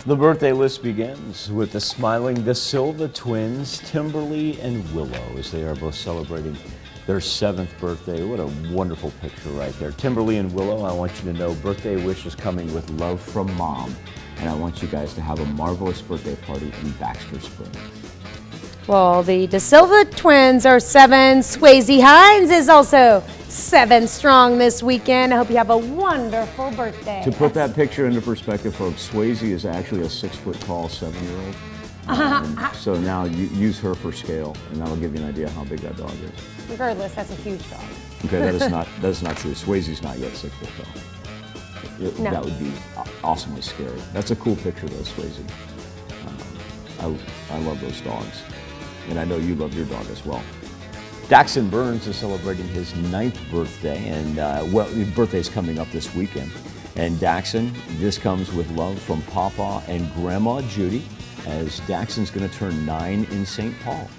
The birthday list begins with the smiling Da Silva twins, Timberly and Willow, as they are both celebrating their 7th birthday. What a wonderful picture right there. Timberly and Willow, I want you to know birthday wishes coming with love from Mom. And I want you guys to have a marvelous birthday party in Baxter Springs. Well, the Da Silva twins are 7. Swayze Hines is also 7 strong this weekend. I hope you have a wonderful birthday. To put that picture into perspective, folks, Swayze is actually a 6-foot-tall 7-year-old. So now you use her for scale, and that'll give you an idea how big that dog is. Regardless, that's a huge dog. Okay, that is not true. Swayze's not yet 6 foot tall. No. That would be awesomely scary. That's a cool picture, though, Swayze. I love those dogs, and I know you love your dog as well. Daxon Burns is celebrating his 9th birthday, and his birthday's coming up this weekend. And Daxon, this comes with love from Papa and Grandma Judy, as Daxon's going to turn 9 in St. Paul.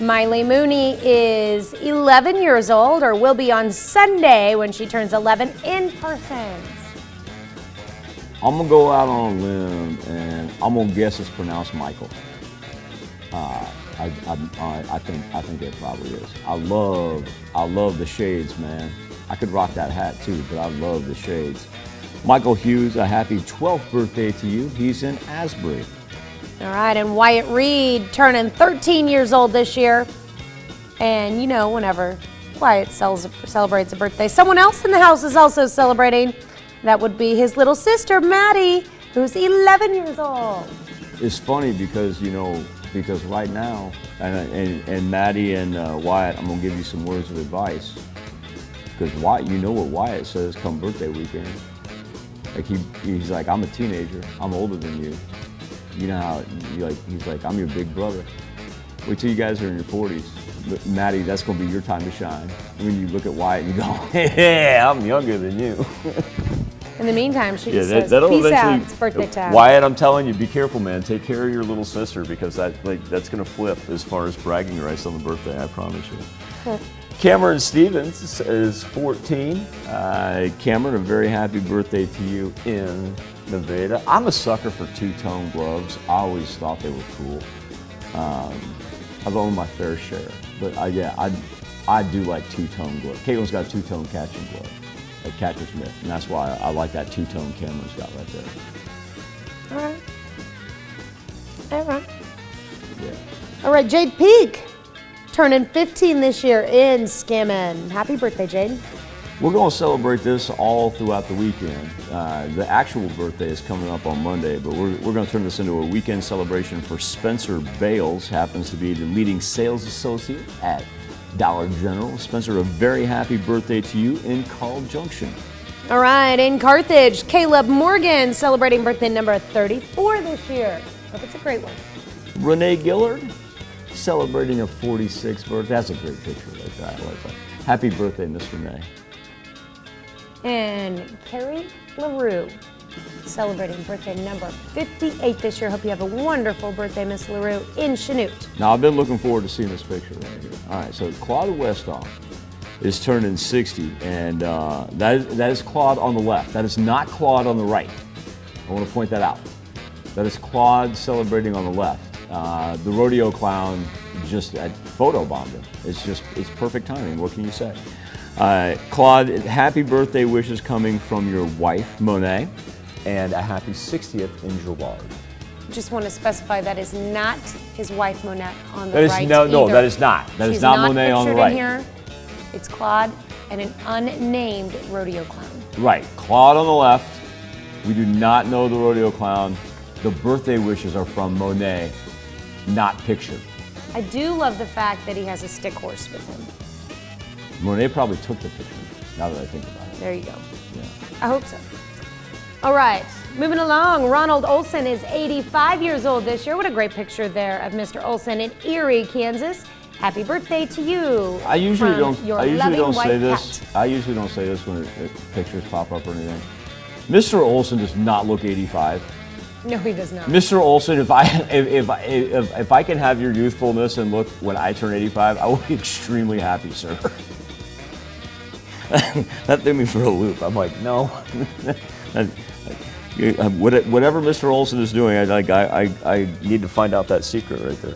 Miley Mooney is 11 years old, or will be on Sunday when she turns 11 in person. I'm going to go out on a limb, and I'm going to guess it's pronounced Michael. I think it probably is. I love the shades, man. I could rock that hat too, but I love the shades. Michael Hughes, a happy 12th birthday to you. He's in Asbury. All right, and Wyatt Reed turning 13 years old this year. And you know, whenever Wyatt celebrates a birthday, someone else in the house is also celebrating. That would be his little sister, Maddie, who's 11 years old. It's funny because, you know, because right now, and Maddie and Wyatt, I'm gonna give you some words of advice. Because Wyatt, you know what Wyatt says come birthday weekend. Like he's like, I'm a teenager, I'm older than you. You know how he's like, I'm your big brother. Wait till you guys are in your 40s. But Maddie, that's gonna be your time to shine. I mean, you look at Wyatt and you go, yeah, I'm younger than you. In the meantime, she just says, peace out, it's birthday time. Wyatt, I'm telling you, be careful, man. Take care of your little sister, because that's going to flip as far as bragging rights on the birthday, I promise you. Cameron Stevens is 14. Cameron, a very happy birthday to you in Nevada. I'm a sucker for two-tone gloves. I always thought they were cool. I've owned my fair share, but I do like two-tone gloves. Caitlin's got a two-tone catching glove. At Catcher's Mitt, and that's why I like that two-tone Cameron's got right there. All right. Yeah. All right, Jade Peek, turning 15 this year in Scammon. Happy birthday, Jade. We're going to celebrate this all throughout the weekend. The actual birthday is coming up on Monday, but we're going to turn this into a weekend celebration for Spencer Bales, happens to be the leading sales associate at Dollar General. Spencer, a very happy birthday to you in Carl Junction. All right, in Carthage, Caleb Morgan celebrating birthday number 34 this year. Hope it's a great one. Renee Gillard celebrating a 46th birthday. That's a great picture like that. I like that. Happy birthday, Miss Renee. And Carrie LaRue celebrating birthday number 58 this year. Hope you have a wonderful birthday, Miss LaRue, in Chanute. Now, I've been looking forward to seeing this picture right here. All right, so Claude Westhoff is turning 60, and that is Claude on the left. That is not Claude on the right. I want to point that out. That is Claude celebrating on the left. The rodeo clown just photobombed him. It's perfect timing. What can you say? Claude, happy birthday wishes coming from your wife, Monet, and a happy 60th in July. Just want to specify that is not his wife, Monet, on the That is, right. no, that is not. That is not Monet on the right. In here. It's Claude and an unnamed rodeo clown. Right, Claude on the left. We do not know the rodeo clown. The birthday wishes are from Monet, not pictured. I do love the fact that he has a stick horse with him. Monet probably took the picture, now that I think about it. There you go. Yeah. I hope so. All right, moving along, Ronald Olson is 85 years old this year. What a great picture there of Mr. Olson in Erie, Kansas. Happy birthday to you. I usually don't say this. I usually don't say this when pictures pop up or anything. Mr. Olson does not look 85. No, he does not. Mr. Olson, if I can have your youthfulness and look when I turn 85, I will be extremely happy, sir. That threw me for a loop. I'm like, no. Whatever Mr. Olson is doing, I need to find out that secret right there.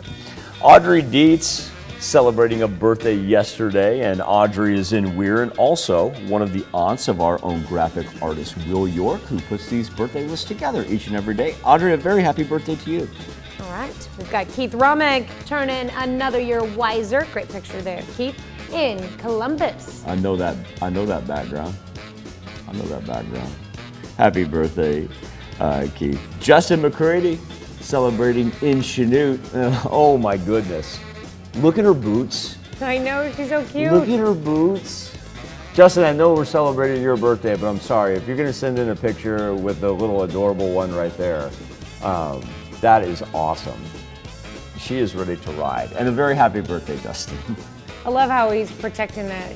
Audrey Dietz celebrating a birthday yesterday, and Audrey is in Weir, and also one of the aunts of our own graphic artist, Will York, who puts these birthday lists together each and every day. Audrey, a very happy birthday to you. All right, we've got Keith Romick turning another year wiser. Great picture there, Keith, in Columbus. I know that background. Happy birthday, Keith. Justin McCready celebrating in Chanute. Oh my goodness. Look at her boots. I know, she's so cute. Look at her boots. Justin, I know we're celebrating your birthday, but I'm sorry. If you're going to send in a picture with the little adorable one right there, that is awesome. She is ready to ride. And a very happy birthday, Justin. I love how he's protecting that,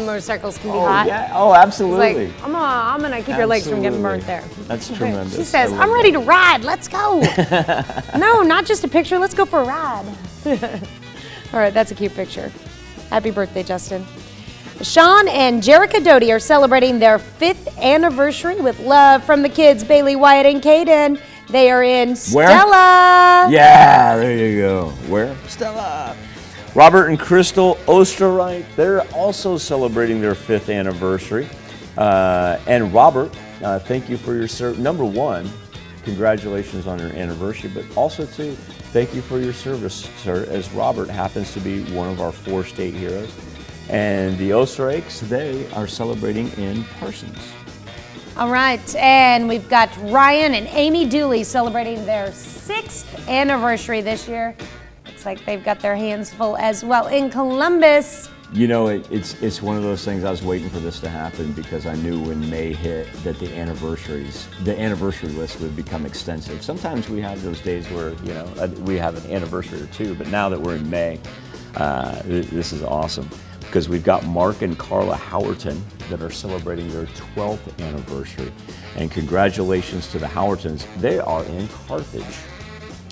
motorcycles can be hot. Yeah. Oh, absolutely. He's like, I'm gonna keep your legs from getting burnt there. That's tremendous. She says, I'm ready to ride, let's go. No, not just a picture, let's go for a ride. All right, that's a cute picture. Happy birthday, Justin. Shawn and Jerica Doty are celebrating their 5th anniversary with love from the kids, Bailey, Wyatt, and Caden. They are in Stella. Yeah, there you go. Where? Stella. Robert and Crystal Osterreich, they're also celebrating their 5th anniversary. And Robert, thank you for your service. Number one, congratulations on your anniversary, but also too, thank you for your service, sir, as Robert happens to be one of our 4 state heroes. And the Osterreichs, they are celebrating in Parsons. All right, and we've got Ryan and Amy Dooley celebrating their 6th anniversary this year. Looks like they've got their hands full as well in Columbus. You know, it's one of those things. I was waiting for this to happen because I knew when May hit that the anniversary list would become extensive. Sometimes we have those days where, we have an anniversary or 2, but now that we're in May, this is awesome because we've got Mark and Carla Howerton that are celebrating their 12th anniversary. And congratulations to the Howertons. They are in Carthage.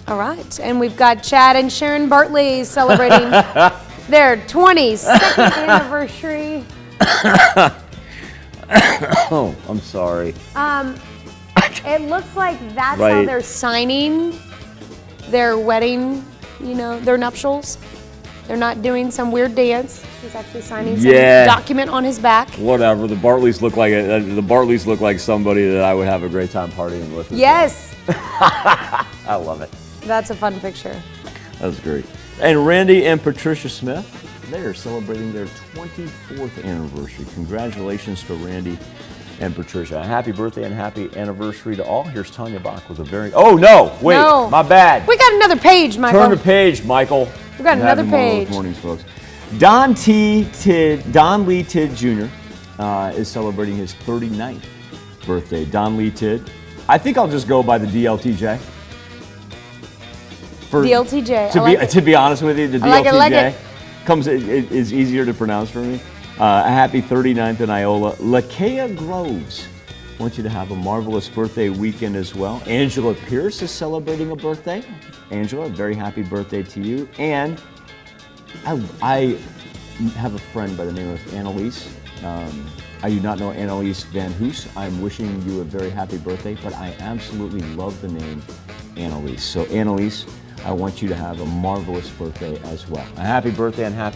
All right, and we've got Chad and Sharon Bartley celebrating their 22nd anniversary. Oh, I'm sorry. It looks like that's Right. how they're signing their wedding, their nuptials. They're not doing some weird dance. He's actually signing some document on his back. Whatever. The Bartleys look like somebody that I would have a great time partying with. Yes. I love it. That's a fun picture. That's great. And Randy and Patricia Smith, they are celebrating their 24th anniversary. Congratulations to Randy and Patricia. Happy birthday and happy anniversary to all. Here's Tanya Bach with a very... Oh, no! Wait, No. My bad. We got another page, Michael. Turn the page, Michael. We got another Having one of page. those mornings, folks. Don Lee Tid Jr. Is celebrating his 39th birthday. Don Lee Tid. I think I'll just go by the DLTJ. DLTJ. To be honest with you, the I DLTJ like it. is easier to pronounce for me. A happy 39th in Iola. Lakea Groves, I want you to have a marvelous birthday weekend as well. Angela Pierce is celebrating a birthday. Angela, a very happy birthday to you. And I have a friend by the name of Annalise. I do not know Annalise Van Hoos. I'm wishing you a very happy birthday, but I absolutely love the name Annalise. So Annalise, I want you to have a marvelous birthday as well. A happy birthday and happy